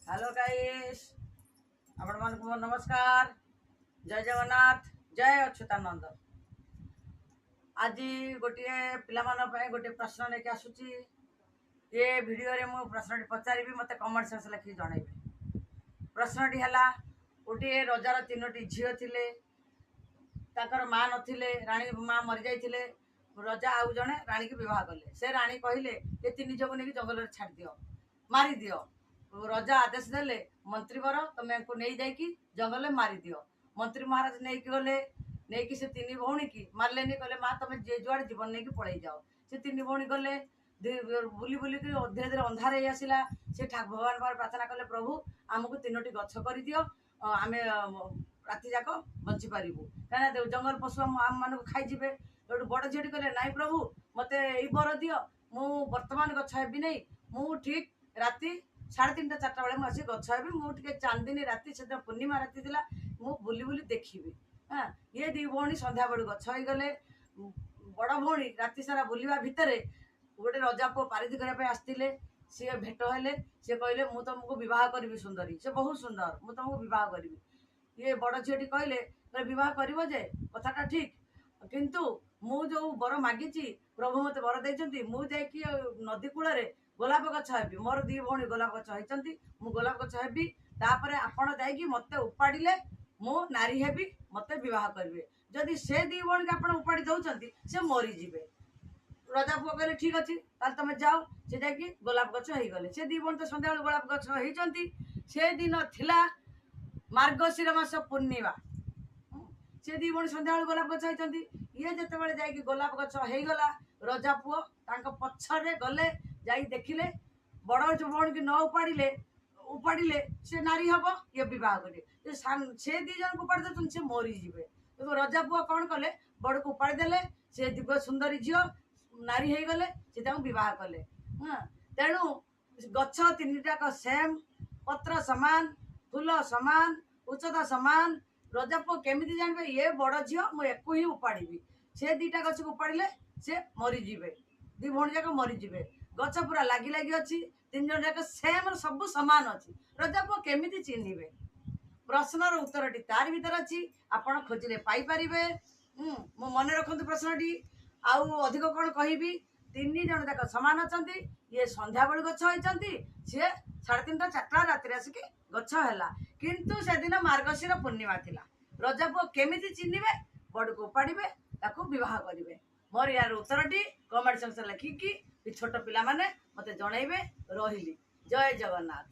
Hello guys, आपण मानक नमस्कार। जय जगन्नाथ, जय अच्युतानंद। आज गोटे पिला गोटे प्रश्न लेके आसुची। ये वीडियो रे मु प्रश्न पचारि मत कमेंट सेक्शन लिखि जनइबे। प्रश्नटी है गोटे रजार तीनोटी झील थिले, ताकर माँ नथिले, राणी माँ मरी जाइथिले। रजा आउ जणे राणी की विवाह कले। से राणी कहले ये तीन झील को नहीं जंगल छाड़ दियो, मारी दियो। रजा आदेश देले मंत्री बर तुम नहीं जाकि जंगल में मारी दियो। मंत्री महाराज नहीं गले, नहीं से तीन भौणी की मारलेनी, कहले माँ तुम जे जुआड़े जीवन नहीं पड़े जाओ। से तीन भौणी गले बुली बुलिक धीरे धीरे अंधार ही आसला। से भगवान पार प्रार्थना कले, प्रभु आमको तीनोटी गछ कर दियो, आम राति जाक बंची पारू, कहीं जंगल पशु आम मान खाईजे। तो बड़ झीटी कहले नाई प्रभु मत यही बर दियो, मु बर्तमान गछ हेबी नहीं, मु ठीक राति 3:30 4टा बेले मुझे गछ हेबी, मुझे चांदिनी राति से पूर्णिमा राति थी, मु बुली बुली देखी। हाँ, ये दी भौणी संध्या बेलू गछ हो गले। बड़ भौणी राति सारा बुलवा भितर गोटे रजा पुओ पारिधि करने आसते। सी भेट हेले, सी कहले मु तुमको बह करी सुंदरी, से बहुत सुंदर, मु तुमको बह करी। ये बड़ झीटी कहले बह कर कथाटा ठीक, किंतु मु जो बर मागिची प्रभु मत बर देइचंती, मु जाइकी नदी कूल गोलाप गछ हेबी। मोर दी भौणी गोलाप गछ होइचंती, मु गोलाप गछ हेबी। तापर आपण जाइकी मते उपाड़िले मु नारी हेबी, मते विवाह करिवे। जदि से दी भौणी के आपण उपाड़ी दउचंती से मरी जिवे। रजा पुओ कहले ठीक अच्छी, ताल तुम जाओ। से जाकि गोलाप गछ हो गले। से दी भौणी तो सन्ध्या गोलाप गछ होइचंती। से दिन थिला मार्गशीर मास पूर्णिमा। से दी भौणी सन्ध्या गोलाप गछ होइचंती। ये जेतेबेले जाइकी गोलाप गछ हो गला, रजा पुओ तांको पछरे गले, जाई देखिले बड़ भौणी की न उपाड़िले से नारी हम ये बह करे। से दी जन को उपाड़ी दे से मरीजे। तो रजा पुओ कौन कले, बड़ को उपाड़ी देले, से दिव्य सुंदरी झील नारी हो गले, से बह कले। हाँ, तेणु गछ तीन टाक सेम, पत्र समान, फूल समान, उच्चता समान। रजा पुओ केमिति जानबे ये बड़ झील मु एको ही उपाड़ी, से दीटा गछ को उपाड़िले से मरीजे। दी भौणी जाक मरीजे। गछ पूरा लगी लगी अच्छी, तीन जन जाक सेम सब सामान अच्छी। रजा पुओ केमिति चिन्हिबे? प्रश्नर उत्तरटी तार भीतर अच्छी, आपण खोजिले पाई परिबे। मो मन रखंतु प्रश्नटी। आउ अधिक कौन कहबी? तीन जन जाक समान अछंती। ये संध्या बेलू गछ होइचंती, सी 3:30 4टा राति आसिक गछ हैला, किंतु से दिन मार्गशीर पूर्णिमा थिला। रजा पुओ केमिति चिन्हिबे? बड़ को उपाड़िबे, ताकू विवाह करिवे। मोर यार उत्तरटी कमेंट सेक्शन लिखिकी छोट पिला माने मते जणाइबे। रहिली। जय जगन्नाथ।